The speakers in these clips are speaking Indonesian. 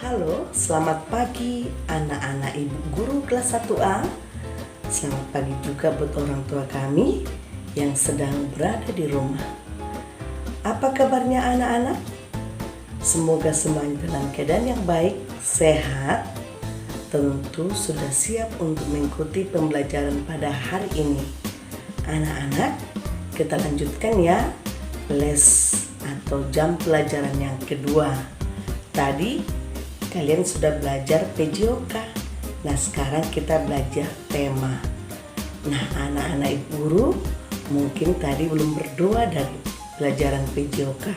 Halo, selamat pagi anak-anak ibu guru kelas 1A. Selamat pagi juga buat orang tua kami yang sedang berada di rumah. Apa kabarnya anak-anak? Semoga semuanya dalam keadaan yang baik, sehat. Tentu sudah siap untuk mengikuti pembelajaran pada hari ini. Anak-anak, kita lanjutkan ya les atau jam pelajaran yang kedua. Tadi kalian sudah belajar PJOK. Nah, sekarang kita belajar tema. Nah, anak-anak ibu guru mungkin tadi belum berdoa dari pelajaran PJOK.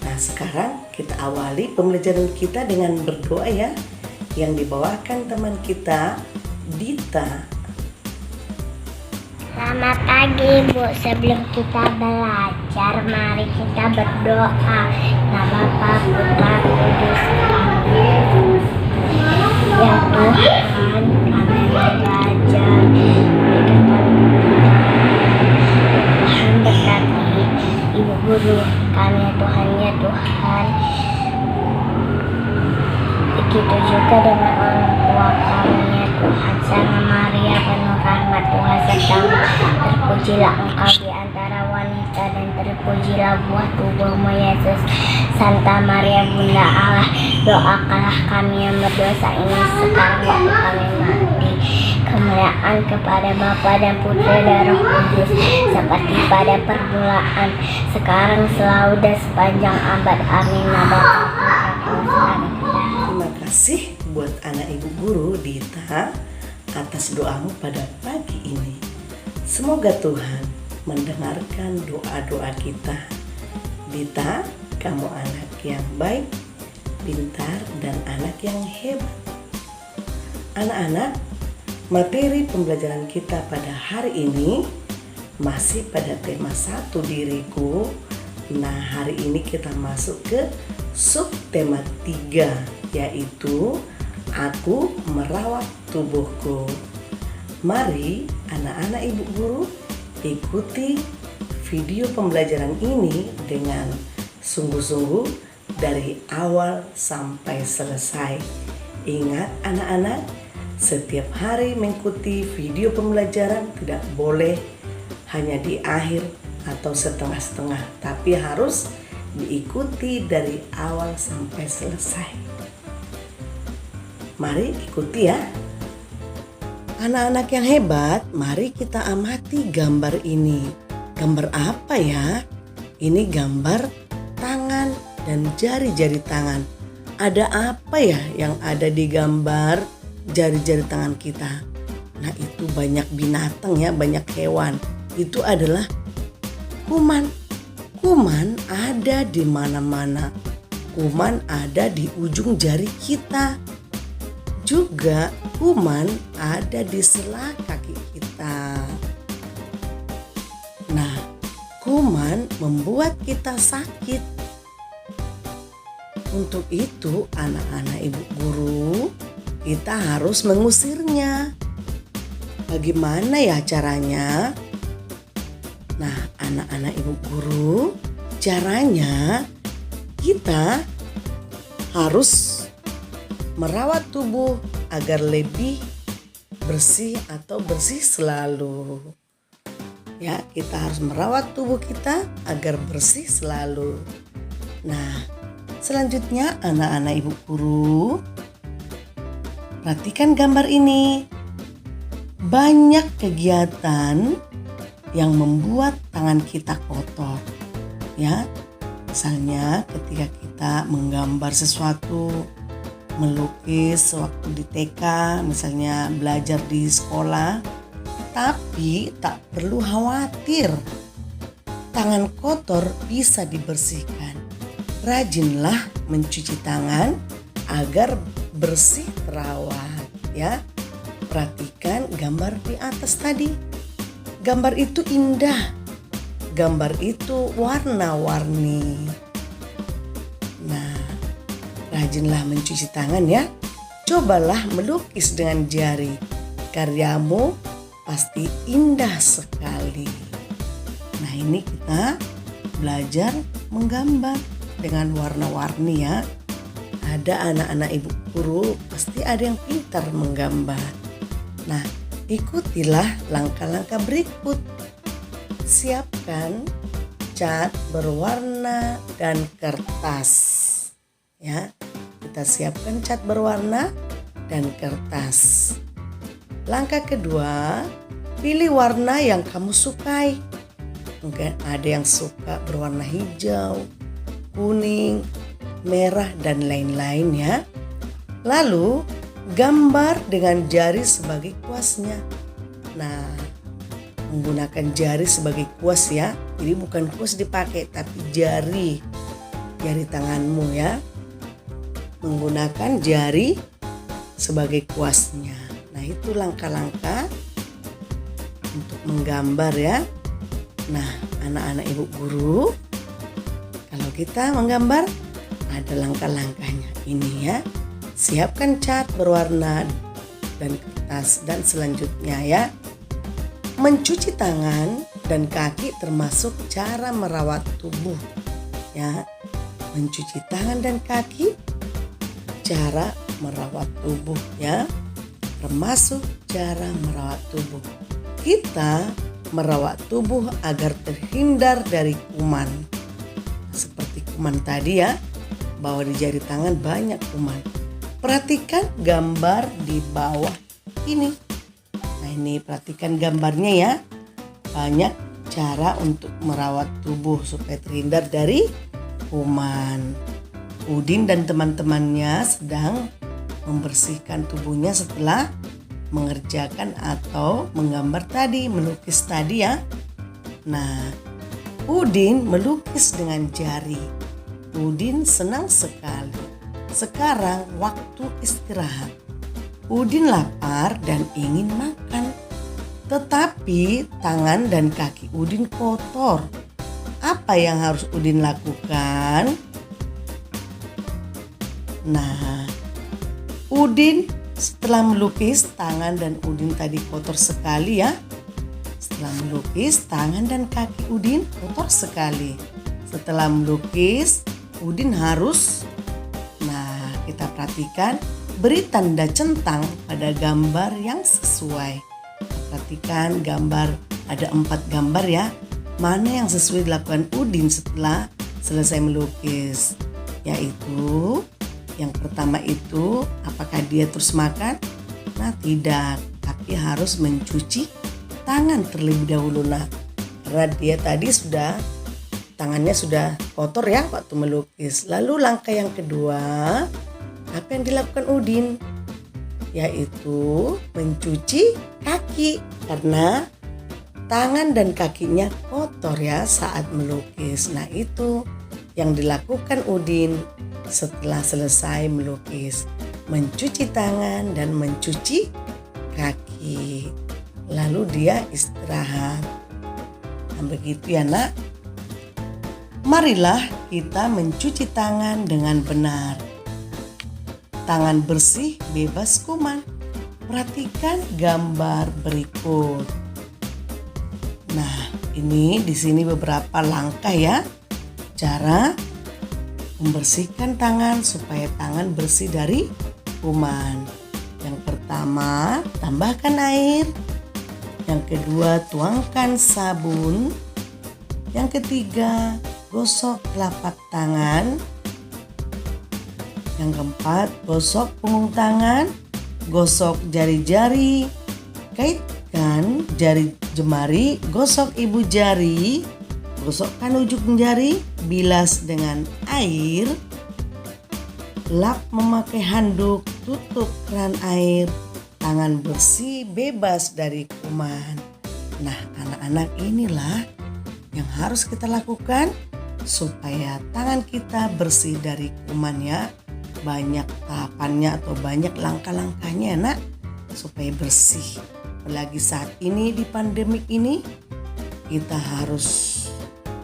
Nah, sekarang kita awali pembelajaran kita dengan berdoa ya, yang dibawakan teman kita, Dita. Selamat pagi Bu, sebelum kita belajar mari kita berdoa. Nama Bapa, Putra, Kudus, Amin. Ya Tuhan, kami belajar. Tuhan berkati Ibu Guru kami ya Tuhan, ya Tuhan. Begitu juga dengan orang tua kami ya Tuhan. Sana Maria penuh rahmat Tuhan sertamu, terpujilah engkau di antara wanita dan terpujilah buah tubuhmu Yesus. Santa Maria Bunda Allah, doakanlah kami yang berdosa ini sekarang waktu kami mati. Kemuliaan kepada Bapa dan Putra dan Roh Kudus, seperti pada permulaan, sekarang selalu dan sepanjang abad. Amin. Terima kasih buat anak ibu guru Dita atas doamu pada pagi ini. Semoga Tuhan mendengarkan doa-doa kita. Dita, kamu anak yang baik, pintar, dan anak yang hebat. Anak-anak, materi pembelajaran kita pada hari ini masih pada tema satu diriku. Nah, hari ini kita masuk ke subtema 3, yaitu aku merawat tubuhku. Mari anak-anak ibu guru ikuti video pembelajaran ini dengan sungguh-sungguh dari awal sampai selesai. Ingat anak-anak, setiap hari mengikuti video pembelajaran tidak boleh hanya di akhir atau setengah-setengah, tapi harus diikuti dari awal sampai selesai. Mari ikuti ya. Anak-anak yang hebat, mari kita amati gambar ini. Gambar apa ya? Ini gambar tangan dan jari-jari tangan. Ada apa ya yang ada di gambar jari-jari tangan kita? Nah, itu banyak binatang ya, banyak hewan. Itu adalah kuman. Kuman ada di mana-mana. Kuman ada di ujung jari kita. Juga kuman ada di sela kaki kita. Nah, kuman membuat kita sakit. Untuk itu, anak-anak ibu guru, kita harus mengusirnya. Bagaimana ya caranya? Nah, anak-anak ibu guru, caranya kita harus merawat tubuh agar lebih bersih atau bersih selalu. Ya, kita harus merawat tubuh kita agar bersih selalu. Nah, selanjutnya anak-anak ibu guru, perhatikan gambar ini. Banyak kegiatan yang membuat tangan kita kotor. Ya, misalnya ketika kita menggambar sesuatu, melukis waktu di TK, misalnya belajar di sekolah. Tapi tak perlu khawatir, tangan kotor bisa dibersihkan. Rajinlah mencuci tangan agar bersih terawat ya. Perhatikan gambar di atas tadi. Gambar itu indah. Gambar itu warna-warni. Nah, rajinlah mencuci tangan ya. Cobalah melukis dengan jari. Karyamu pasti indah sekali. Nah, ini kita belajar menggambar dengan warna-warni ya. ada anak-anak ibu guru pasti ada yang pintar menggambar. Nah, ikutilah langkah-langkah berikut. Siapkan cat berwarna dan kertas. Ya, kita siapkan cat berwarna dan kertas. Langkah kedua, pilih warna yang kamu sukai. Mungkin ada yang suka berwarna hijau, kuning, merah, dan lain-lain ya. Lalu gambar dengan jari sebagai kuasnya. Nah, menggunakan jari sebagai kuas ya. Jadi bukan kuas dipakai tapi jari tanganmu ya. Menggunakan jari sebagai kuasnya. Nah, itu langkah-langkah untuk menggambar ya. Nah, anak-anak ibu guru, kalau kita menggambar ada langkah-langkahnya. Ini ya, siapkan cat berwarna dan kertas, dan selanjutnya ya, mencuci tangan dan kaki termasuk cara merawat tubuh ya. Mencuci tangan dan kaki cara merawat tubuh ya, termasuk cara merawat tubuh. Kita merawat tubuh agar terhindar dari kuman. Seperti kuman tadi ya, bahwa di jari tangan banyak kuman. Perhatikan gambar di bawah ini. Nah, ini perhatikan gambarnya ya. Banyak cara untuk merawat tubuh supaya terhindar dari kuman. Udin dan teman-temannya sedang membersihkan tubuhnya setelah mengerjakan atau menggambar tadi, melukis tadi ya. Nah, Udin melukis dengan jari. Udin senang sekali. Sekarang waktu istirahat. Udin lapar dan ingin makan. Tetapi tangan dan kaki Udin kotor. Apa yang harus Udin lakukan? Nah, Udin setelah melukis tangan dan Udin tadi kotor sekali ya. Setelah melukis tangan dan kaki Udin kotor sekali. Setelah melukis Udin harus, nah kita perhatikan, beri tanda centang pada gambar yang sesuai. Perhatikan gambar, ada 4 gambar ya. Mana yang sesuai dilakukan Udin setelah selesai melukis? Yaitu yang pertama itu, apakah dia terus makan? Nah, tidak, tapi harus mencuci tangan terlebih dahulu. Nah, karena dia tadi tangannya sudah kotor ya waktu melukis. Lalu langkah yang kedua, apa yang dilakukan Udin? Yaitu mencuci kaki, karena tangan dan kakinya kotor ya saat melukis. Nah, itu yang dilakukan Udin setelah selesai melukis, mencuci tangan dan mencuci kaki. Lalu dia istirahat. Nah, begitu ya nak. Marilah kita mencuci tangan dengan benar. Tangan bersih bebas kuman. Perhatikan gambar berikut. Nah, ini di sini beberapa langkah ya. Cara membersihkan tangan supaya tangan bersih dari kuman. Yang pertama, tambahkan air. Yang kedua, tuangkan sabun. Yang ketiga, gosok telapak tangan. Yang keempat, gosok punggung tangan, gosok jari-jari, kaitkan jari jemari, gosok ibu jari, gosokkan ujung jari, bilas dengan air, lap memakai handuk, tutup keran air, tangan bersih bebas dari kuman. Nah, anak-anak, inilah yang harus kita lakukan supaya tangan kita bersih dari kuman ya. Banyak tahapannya atau banyak langkah-langkahnya nak, supaya bersih. Apalagi saat ini di pandemik ini, kita harus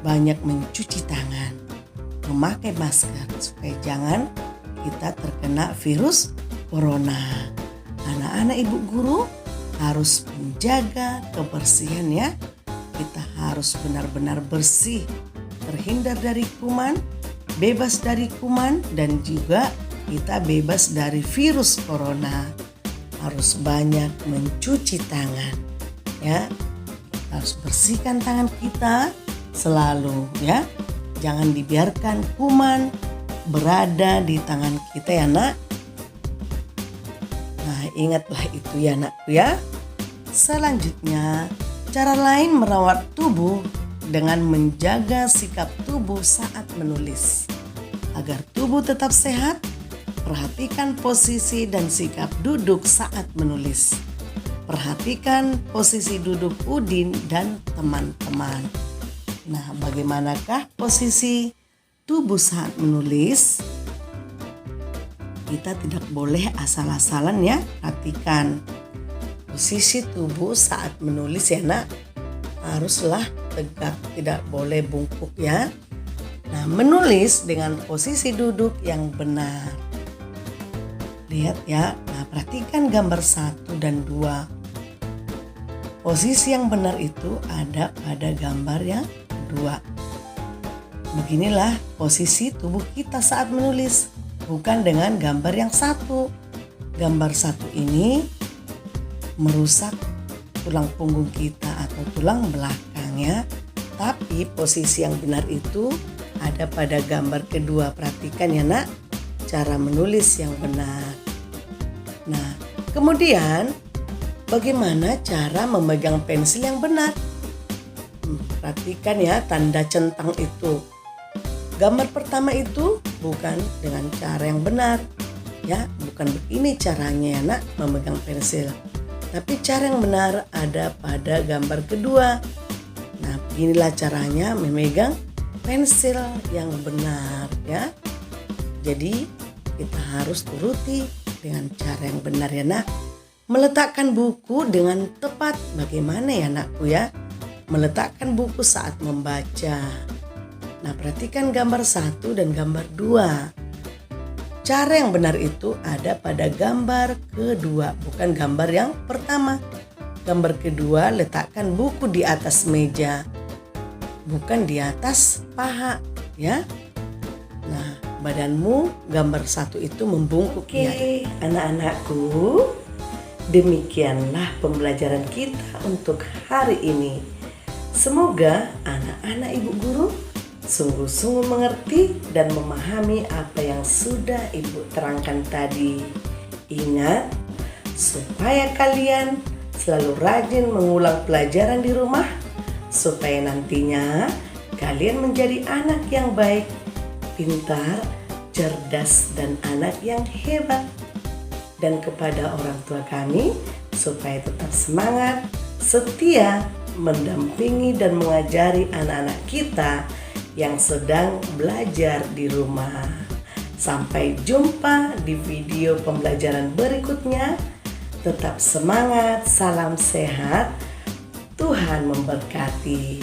banyak mencuci tangan, memakai masker supaya jangan kita terkena virus corona. Anak-anak ibu guru harus menjaga kebersihan ya. Kita harus benar-benar bersih, terhindar dari kuman, bebas dari kuman, dan juga kita bebas dari virus corona. Harus banyak mencuci tangan, ya. Harus bersihkan tangan kita selalu, ya. Jangan dibiarkan kuman berada di tangan kita, ya nak. Nah, ingatlah itu ya nakku ya. Selanjutnya, cara lain merawat tubuh dengan menjaga sikap tubuh saat menulis. Agar tubuh tetap sehat, perhatikan posisi dan sikap duduk saat menulis. Perhatikan posisi duduk Udin dan teman-teman. Nah, bagaimanakah posisi tubuh saat menulis? Kita tidak boleh asal-asalan ya. Perhatikan posisi tubuh saat menulis ya nak. Haruslah tegak, tidak boleh bungkuk ya. Nah, menulis dengan posisi duduk yang benar. Lihat ya, nah perhatikan gambar 1 dan 2. Posisi yang benar itu ada pada gambar yang 2. Beginilah posisi tubuh kita saat menulis, bukan dengan gambar yang 1. Gambar 1 ini merusak tulang punggung kita atau tulang belakangnya, tapi posisi yang benar itu ada pada gambar kedua. Perhatikan ya nak, cara menulis yang benar. Nah, kemudian bagaimana cara memegang pensil yang benar? Perhatikan ya tanda centang itu. Gambar pertama itu bukan dengan cara yang benar. Ya, bukan begini caranya ya nak memegang pensil. Tapi cara yang benar ada pada gambar kedua. Nah, beginilah caranya memegang pensil yang benar ya. Jadi kita harus turuti dengan cara yang benar ya nak. Meletakkan buku dengan tepat. Bagaimana ya nakku ya? Meletakkan buku saat membaca. Nah, perhatikan gambar 1 dan gambar 2. Cara yang benar itu ada pada gambar kedua, bukan gambar yang pertama. Gambar kedua, letakkan buku di atas meja, bukan di atas paha ya. Nah, badanmu gambar 1 itu membungkuk ya. Anak-anakku, demikianlah pembelajaran kita untuk hari ini. Semoga anak-anak ibu guru sungguh-sungguh mengerti dan memahami apa yang sudah ibu terangkan tadi. Ingat, supaya kalian selalu rajin mengulang pelajaran di rumah, supaya nantinya kalian menjadi anak yang baik, pintar, cerdas, dan anak yang hebat. Dan kepada orang tua kami, supaya tetap semangat, setia, mendampingi dan mengajari anak-anak kita yang sedang belajar di rumah. Sampai jumpa di video pembelajaran berikutnya. Tetap semangat, salam sehat, Tuhan memberkati.